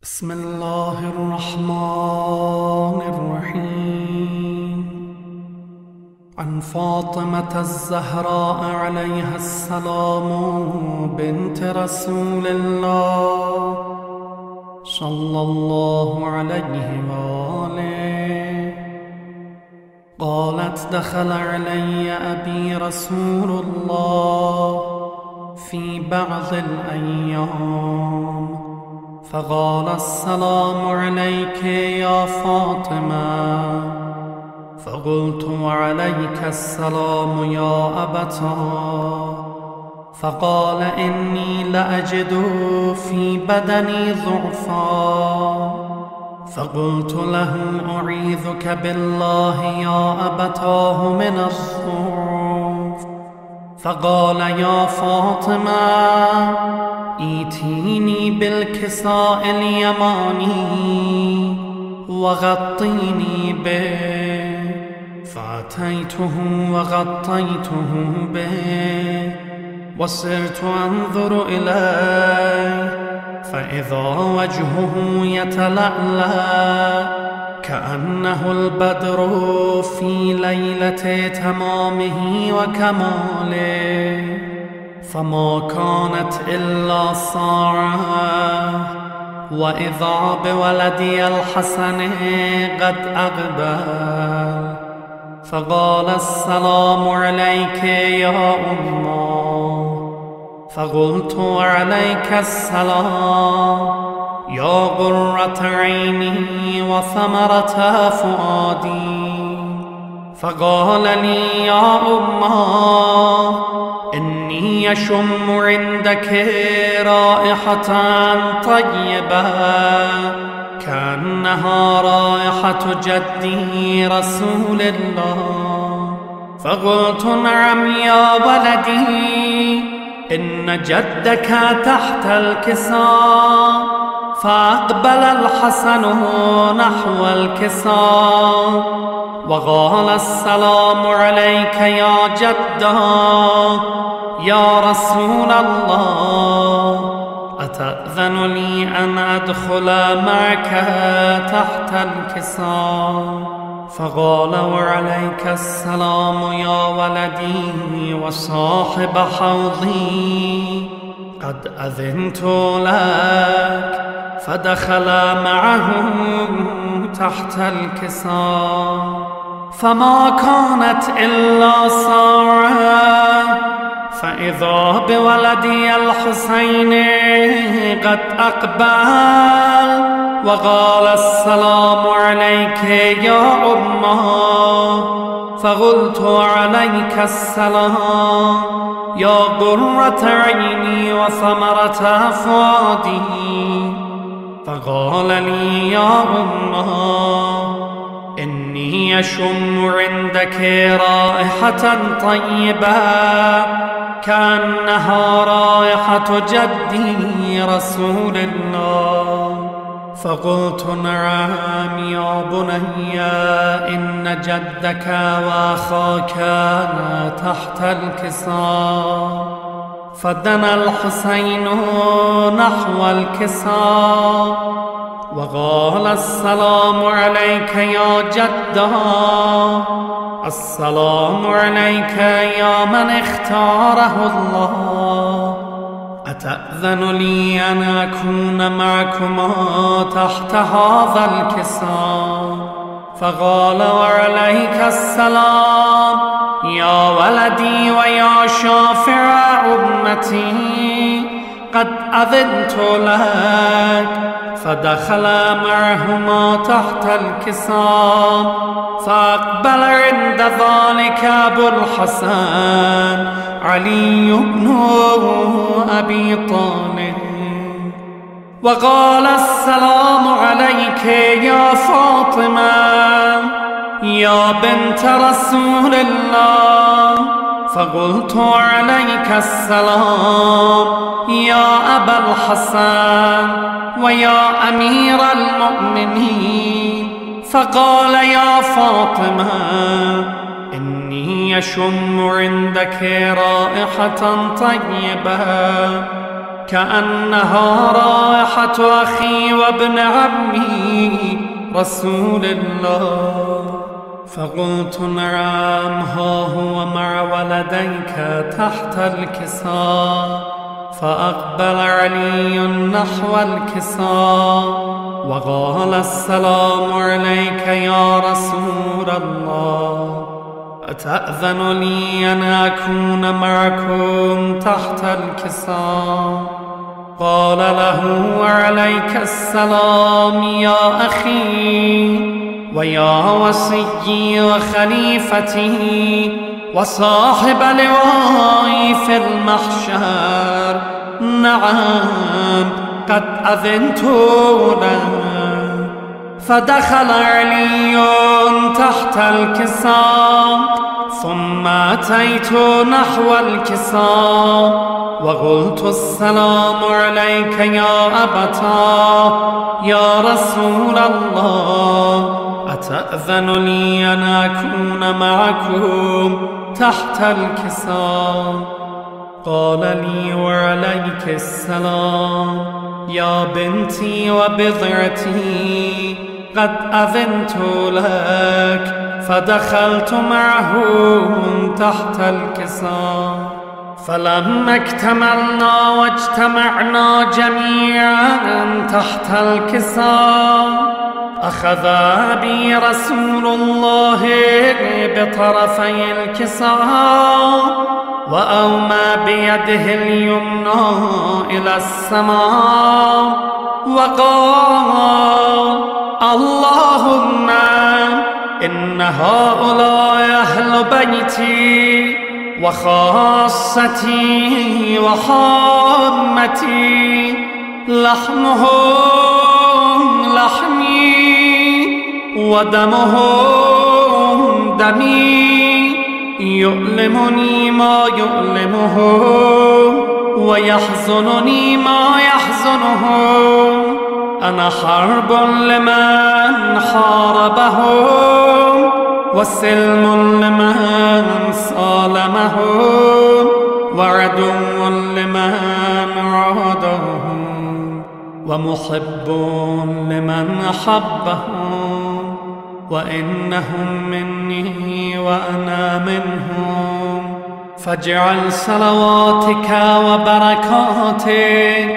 بسم الله الرحمن الرحيم. عن فاطمة الزهراء عليها السلام بنت رسول الله صلى الله عليه وآله قالت: دخل علي أبي رسول الله في بعض الأيام فقال: السلام عليك يا فاطمة. فقلت: وعليك السلام يا أبتاه. فقال: إني لأجد في بدني ضعفا. فقلت له: أعيذك بالله يا أبتاه من الضعف. فقال: يا فاطمة، ائتيني بالكساء اليماني وغطيني به. فأتيته وغطيته به وصرت أنظر إليه فإذا وجهه يتلألأ كأنه البدر في ليلة تمامه وكماله، فما كانت إلا ساعة وإذا بولدي الحسن قد أقبل. فقال: السلام عليك يا أمه. فقلت: وعليك السلام يا قرة عيني وثمرة فؤادي. فقال لي: يا أمه، إني يشم عندك رائحة طيبة كأنها رائحة جدي رسول الله. فقلت: نعم يا ولدي، إن جدك تحت الكساء. فأقبل الحسن نحو الكساء وقال: السلام عليك يا جدا يا رسول الله، أتأذن لي أن أدخل معك تحت الكساء؟ فقال: وعليك السلام يا ولدي وصاحب حوضي، قد أذنت لك. فدخل معه تحت الكساء فما كانت إلا ساعة فإذا بولدي الحسين قد أقبل وقال: السلام عليك يا أمه. فقلت: عليك السلام يا قرة عيني وثمرة فؤادي. فقال لي: يا أمه، إني يشم عندك رائحة طيبة كأنها رائحة جدي رسول الله. فقلت: نعم يا بني، إن جدك وأخاك كانا تحت الكساء. فدنا الحسين نحو الكساء وقال: السلام عليك يا جدا، السلام عليك يا من اختاره الله، أتأذن لي أن أكون معكما تحت هذا الكساء؟ فقال: وعليك السلام يا ولدي ويا شافع أمتي، قد أذنت لك. فدخل معهما تحت الكساء فأقبل عند ذلك أبو الحسن علي بن أبي طالب وقال: السلام عليك يا فاطمة يا بنت رسول الله. فقلت: عليك السلام يا أبا الحسن ويا أمير المؤمنين. فقال: يا فاطمة، إني يشم عندك رائحة طيبة كأنها رائحة أخي وابن عمي رسول الله. فقلت نعم، ها هو مع ولديك تحت الكساء. فأقبل علي نحو الكساء وقال السلام عليك يا رسول الله، أتأذن لي أن أكون معكم تحت الكساء؟ قال له وعليك السلام يا أخي ويا وصيي وخليفتي وصاحب لوائي في المحشر، نعم قد أذنت له. فدخل علي تحت الكساء، ثم أتيت نحو الكساء وقلت السلام عليك يا أبتاه يا رسول الله، أتأذن لي أن أكون معكم تحت الكساء؟ قال لي وعليك السلام يا بنتي وبضعتي، قد أذنت لك. فدخلت معهم تحت الكساء، فلما اكتملنا واجتمعنا جميعا تحت الكساء أخذ بي رسول الله بطرفي الكساء وأومى بيده اليمنى إلى السماء وقال اللهم إن هؤلاء أهل بيتي وخاصتي وحامتي، لحمهم لحمي ودمهم دمي، يؤلمني ما يؤلمهم ويحزنني ما يحزنهم. أنا حرب لمن حاربهم وسلم لمن صالمهم وعدو لمن عادهم ومحب لمن أحبهم، وإنهم مني وأنا منهم. فاجعل صلواتك وبركاتك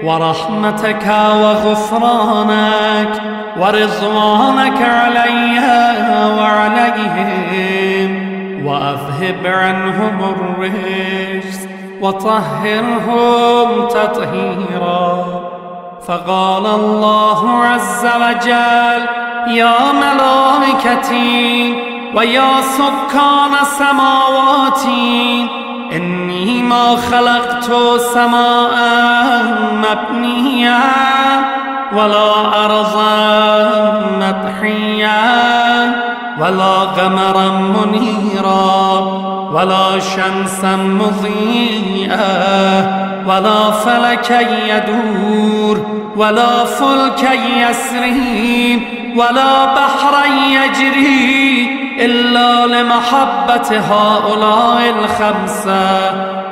ورحمتك وغفرانك ورضوانك علي وعليهم، وأذهب عنهم الرجس وطهرهم تطهيرا. فقال الله عز وجل يا ملائكتي ويا سكان سماواتي، إني ما خلقت سماء مبنية ولا أرضا مطحية ولا قمرا منيرا ولا شمسا مضيئة ولا فلكا يدور ولا فلكا يسري ولا بحرا يجري إلا لمحبة هؤلاء الخمسة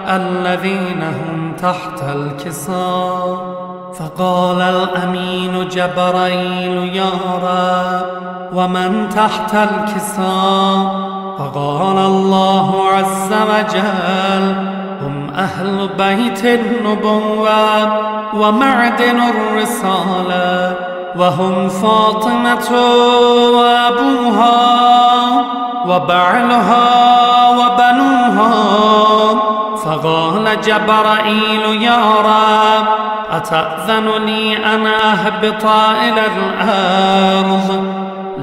الذين هم تحت الكساء. فقال الأمين جبريل يا رب ومن تحت الكساء؟ فقال الله عز وجل هم أهل بيت النبوة ومعدن الرسالة، وهم فاطمة وأبوها وبعلها وبنوها. فقال جبرائيل يا رب أتأذن لي أن أهبط إلى الأرض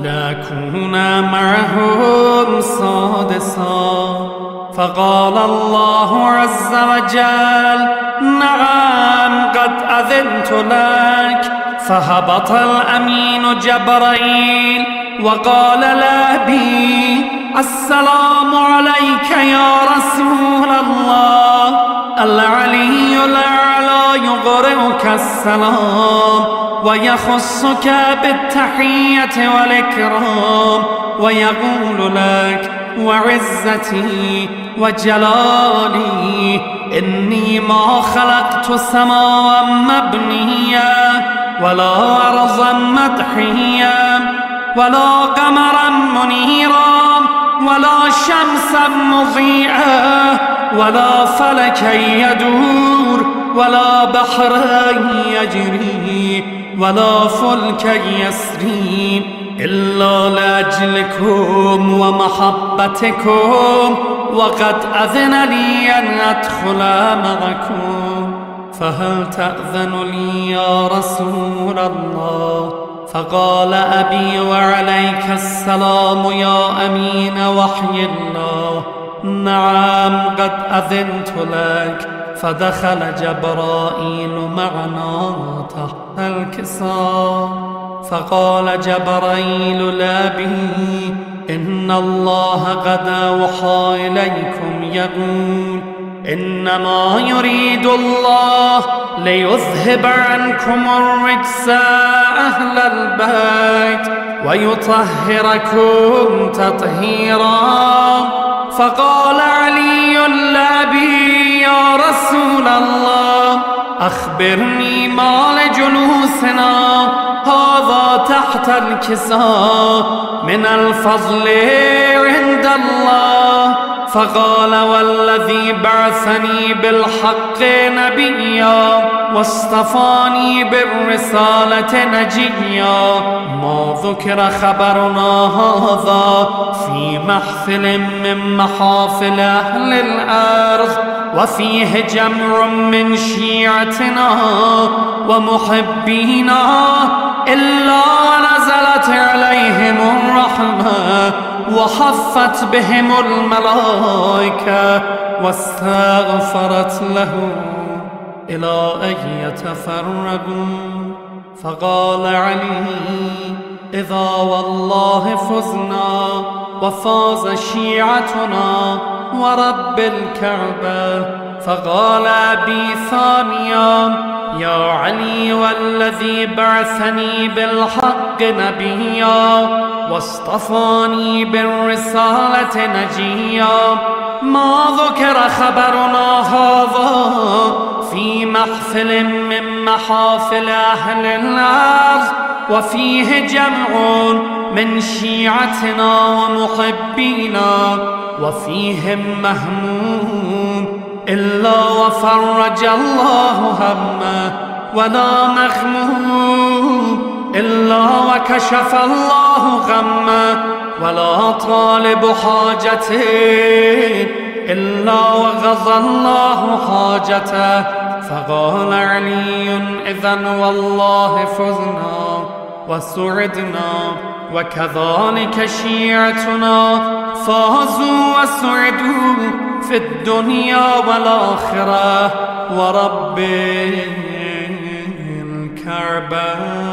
لأكون معهم سادسا؟ فقال الله عز وجل نعم قد أذنت لك. فهبط الأمين جبرائيل وقال لأبي السلام عليك يا رسول الله، العلي الأعلى يقرئك السلام ويخصك بالتحية والإكرام ويقول لك وعزتي وجلالي إني ما خلقت سماء مبنيا ولا أرضا مدحيا ولا قمرا منيرا ولا شمسا مضيئا ولا فلكا يدور ولا بحرا يجري ولا فلكا يسري إلا لأجلكم ومحبتكم وقد أذن لي أن أدخل معكم فهل تأذن لي يا رسول الله؟ فقال أبي وعليك السلام يا أمين وحي الله نعم قد أذنت لك فدخل جبرائيل معنا تحت الكساء فقال جبرائيل لأبي إن الله قد أوحى إليكم يقول إنما يريد الله ليذهب عنكم الرجس أهل البيت ويطهركم تطهيرا فقال علي لأبي يا رسول الله أخبرني ما لجلوسنا هذا تحت الكساء من الفضل عند الله فقال والذي بعثني بالحق نبيا واصطفاني بالرسالة نجيا ما ذكر خبرنا هذا في محفل من محافل أهل الأرض وفيه جمع من شيعتنا ومحبينا إلا ونزلت عليهم الرحمة وحفت بهم الملائكة واستغفرت لهم إلى أن يتفرقوا فقال علي إذا والله فزنا وفاز شيعتنا ورب الكعبة فقال أبي ثانيا يا علي والذي بعثني بالحق نبيا واصطفاني بالرسالة نجيا ما ذكر خبرنا هذا في محفل من محافل أهل الأرض وفيه جمع من شيعتنا ومحبينا وفيهم مهموم إلا وفرج الله همه ولا مغموم إلا وكشف الله غمه ولا طالب حاجة إلا وغضى الله حاجته فقال علي إذن والله فزنا وسعدنا وكذلك شيعتنا فازوا وسعدوا في الدنيا والآخرة ورب الكعبة